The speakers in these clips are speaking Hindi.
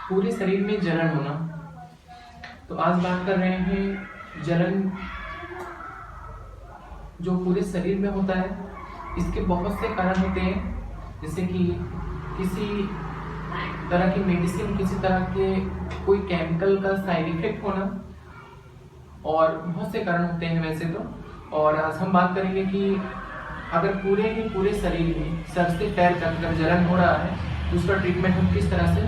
पूरे शरीर में जलन होना। तो आज बात कर रहे हैं जलन जो पूरे शरीर में होता है। इसके बहुत से कारण होते हैं, जैसे कि किसी तरह की मेडिसिन, किसी तरह के कोई केमिकल का साइड इफेक्ट होना, और बहुत से कारण होते हैं वैसे तो। और आज हम बात करेंगे कि अगर पूरे शरीर में सर से पैर तक अगर जलन हो रहा है तो उसका ट्रीटमेंट हम किस तरह से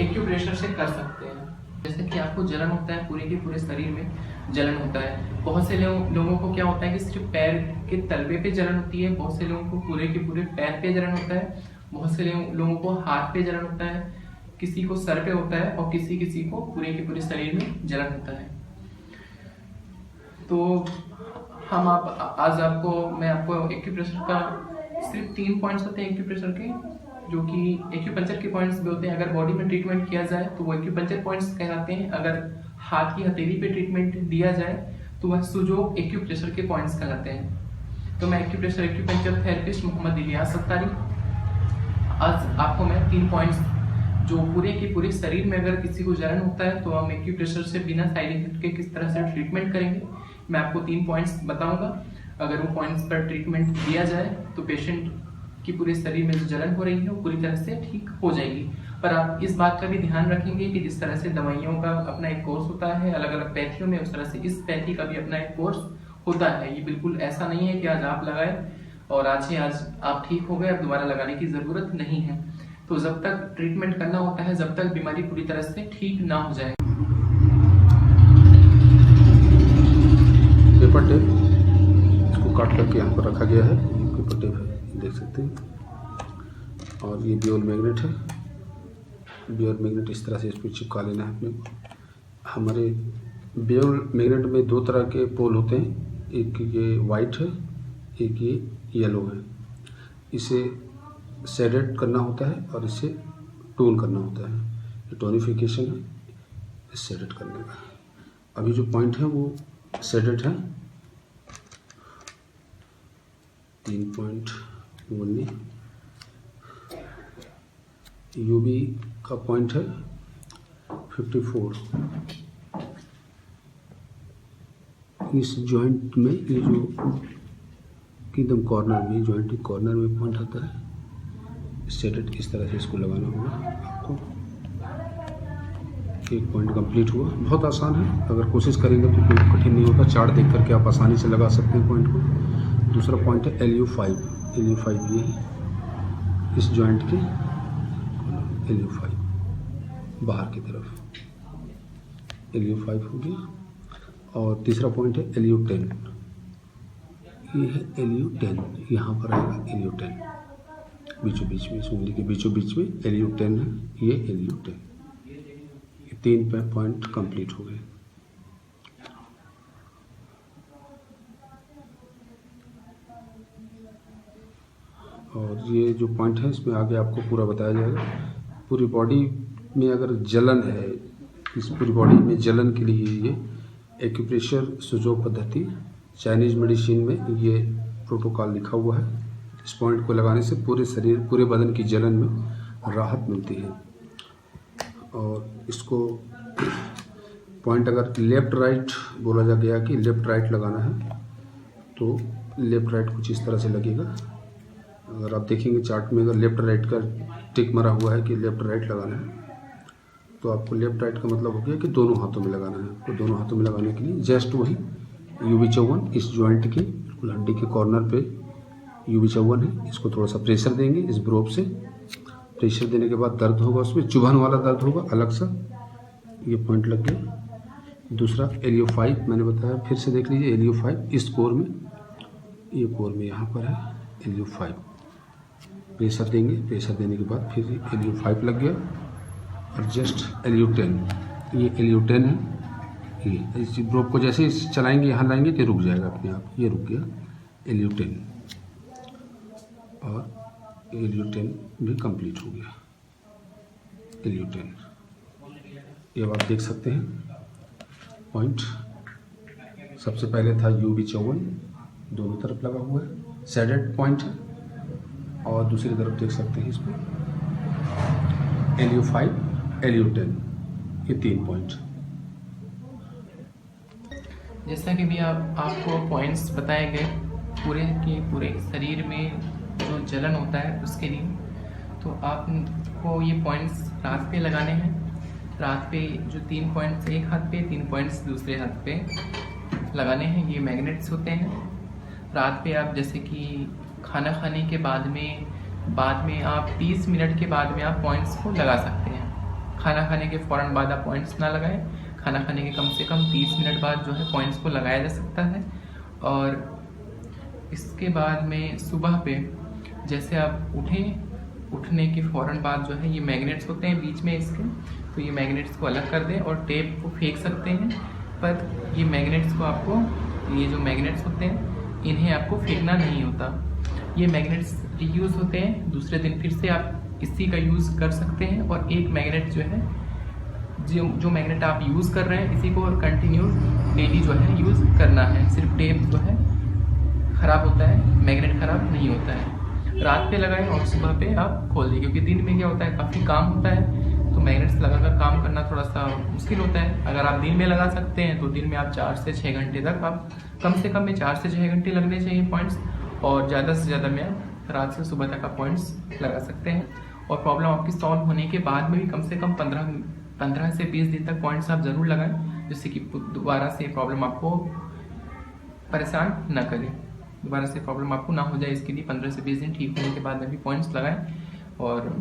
एक्यूप्रेशर से कर सकते हैं। जैसे कि आपको जलन होता है, पूरे के पूरे शरीर में जलन होता है। बहुत से लोगों को क्या होता है कि सिर्फ पैर के तलवे पे जलन होती है, बहुत से लोगों को पूरे के पूरे पैर पे जलन होता है, बहुत से लोगों को हाथ पे जलन होता है, किसी को सर पे होता है और किसी किसी को पूरे के पूरे शरीर में जलन होता है। तो मैं आपको एक्यूप्रेशर का सिर्फ 3 पॉइंट्स होते हैं एक्यूप्रेशर के, जो कि एक्यूपंक्चर के पॉइंट्स भी होते हैं। अगर बॉडी में ट्रीटमेंट किया जाए तो वो एक्यूपंक्चर पॉइंट्स कहलाते हैं। अगर हाथ की हथेली पे ट्रीटमेंट दिया जाए तो वह सुजोग एक्यूप्रेशर के पॉइंट्स कहलाते हैं। तो मैं एक्यूपंक्चर थेरेपिस्ट मोहम्मद इलियास सत्तारी, आज आपको मैं 3 पॉइंट्स जो पूरे के पूरे शरीर में अगर किसी को जलन होता है तो हम एक्यूप्रेशर से बिना साइड इफेक्ट के किस तरह से ट्रीटमेंट करेंगे, मैं आपको 3 पॉइंट्स बताऊंगा। अगर वो पॉइंट्स पर ट्रीटमेंट दिया जाए तो पेशेंट की पूरे शरीर में जो जलन हो रही है वो पूरी तरह से ठीक हो जाएगी। पर आप इस बात का भी ध्यान रखेंगे कि जिस तरह से दवाइयों का अपना एक कोर्स होता है अलग अलग पैथियों में, उस तरह से इस पैथी का भी अपना एक कोर्स होता है। ये बिल्कुल ऐसा नहीं है कि आज आप लगाए और आज आप ठीक हो गए, अब दोबारा लगाने की जरूरत नहीं है। तो जब तक ट्रीटमेंट करना होता है, जब तक बीमारी पूरी तरह से ठीक ना हो जाए। पेपर टेप इसको काट करके यहाँ पर रखा गया है, पेपर टेप है, देख सकते हैं। और ये बियोल मैग्नेट है, बियोल मैग्नेट इस तरह से इस पर चिपका लेना है अपने को। हमारे बियोल मैग्नेट में 2 तरह के पोल होते हैं, एक ये वाइट है, एक ये येलो है। इसे सेडेट करना होता है और इसे टोन करना होता है। ये टोनिफिकेशन है सेडेट करने का। अभी जो पॉइंट है वो सेडेट है, 3.1 यूबी का पॉइंट है 54। इस जॉइंट में ये जो एकदम कॉर्नर में, जॉइंट के कॉर्नर में पॉइंट आता है। सेडेट इस तरह से इसको लगाना होगा आपको। एक पॉइंट कंप्लीट हुआ, बहुत आसान है, अगर कोशिश करेंगे तो कोई कठिन नहीं होगा। चार्ट देख करके आप आसानी से लगा सकते हैं पॉइंट को। दूसरा पॉइंट है LU5, LU5 ये है इस जॉइंट के LU5 बाहर की तरफ, LU5 हो गया। और तीसरा पॉइंट है LU10, ये है LU10, यहाँ पर आएगा LU10, बीचों बीच में, उंगली के बीचों बीच में LU10 है, ये LU10। 3 पॉइंट कंप्लीट हो गए। और ये जो पॉइंट है इसमें आगे आपको पूरा बताया जाएगा। पूरी बॉडी में अगर जलन है, इस पूरी बॉडी में जलन के लिए ये एक्यूप्रेशर सुजोग पद्धति चाइनीज मेडिसिन में ये प्रोटोकॉल लिखा हुआ है। इस पॉइंट को लगाने से पूरे शरीर, पूरे बदन की जलन में राहत मिलती है। और इसको पॉइंट अगर लेफ़्ट राइट बोला जा गया कि लेफ़्ट राइट लगाना है तो लेफ़्ट राइट कुछ इस तरह से लगेगा। अगर आप देखेंगे चार्ट में, अगर लेफ़्ट राइट का टिक मरा हुआ है कि लेफ़्ट राइट लगाना है तो आपको लेफ़्ट राइट का मतलब हो गया कि दोनों हाथों में लगाना है। तो दोनों हाथों में लगाने के लिए जस्ट वही UB54 इस जॉइंट के बिल्कुल हड्डी के कॉर्नर पे UB54 है, इसको थोड़ा सा प्रेशर देंगे इस ब्रोब से। प्रेशर देने के बाद दर्द होगा, उसमें चुभन वाला दर्द होगा अलग सा। ये पॉइंट लग गया। दूसरा LU5 मैंने बताया, फिर से देख लीजिए LU5 इस कोर में, ये कोर में यहाँ पर है LU5। प्रेशर देंगे, प्रेशर देने के बाद फिर LU5 लग गया। और जस्ट LU10, ये LU10 है। ये इस ब्रोब को जैसे ही चलाएंगे, यहाँ लाएंगे तो रुक जाएगा अपने आप, ये रुक गया LU10। और LU10 भी कंप्लीट हो गया LU10। ये अब आप देख सकते हैं पॉइंट। सबसे पहले था UB54, दोनों तरफ लगा हुआ है, सेडेड पॉइंट है। और दूसरी तरफ देख सकते हैं इसमें LU5 एल्यूटेन, ये 3 पॉइंट। जैसा कि भी आपको पॉइंट्स बताए गए पूरे के पूरे शरीर में जो जलन होता है उसके लिए, तो आपको ये पॉइंट्स रात पे लगाने हैं। रात पे जो 3 पॉइंट्स एक हाथ पे, 3 पॉइंट्स दूसरे हाथ पे लगाने हैं। ये मैग्नेट्स होते हैं। रात पे आप जैसे कि खाना खाने के बाद में आप 30 मिनट के बाद में आप पॉइंट्स को लगा सकते हैं। खाना खाने के फ़ौरन बाद आप पॉइंट्स ना लगाएं। खाना खाने के कम से कम 30 मिनट बाद जो है पॉइंट्स को लगाया जा सकता है। और इसके बाद में सुबह पे जैसे आप उठने के फ़ौरन बाद जो है ये मैग्नेट्स होते हैं बीच में इसके, तो ये मैग्नेट्स को अलग कर दें और टेप को फेंक सकते हैं। पर ये मैग्नेट्स को आपको, ये जो मैग्नेट्स होते हैं इन्हें आपको फेंकना नहीं होता। ये मैग्नेट्स रीयूज़ होते हैं, दूसरे दिन फिर से आप इसी का यूज़ कर सकते हैं। और एक मैग्नेट जो है, जो मैग्नेट आप यूज़ कर रहे हैं इसी को कंटिन्यू डेली जो है यूज़ करना है। सिर्फ टेप जो है ख़राब होता है, मैग्नेट ख़राब नहीं होता है। रात पे लगाएं और सुबह पे आप खोल दें, क्योंकि दिन में क्या होता है काफ़ी काम होता है, तो मैग्नेट्स लगाकर काम करना थोड़ा सा मुश्किल होता है। अगर आप दिन में लगा सकते हैं तो दिन में आप 4 से 6 घंटे तक, आप कम से कम में 4 से 6 घंटे लगने चाहिए पॉइंट्स, और ज़्यादा से ज़्यादा में आप रात से सुबह तक आप पॉइंट्स लगा सकते हैं। और प्रॉब्लम आपकी सॉल्व होने के बाद में भी कम से कम 15 से 20 दिन तक पॉइंट्स आप ज़रूर लगाएं, जिससे कि दोबारा से प्रॉब्लम आपको परेशान न करे, दोबारा से प्रॉब्लम आपको ना हो जाए। इसके लिए 15 से 20 दिन ठीक होने के बाद में भी पॉइंट्स लगाएं। और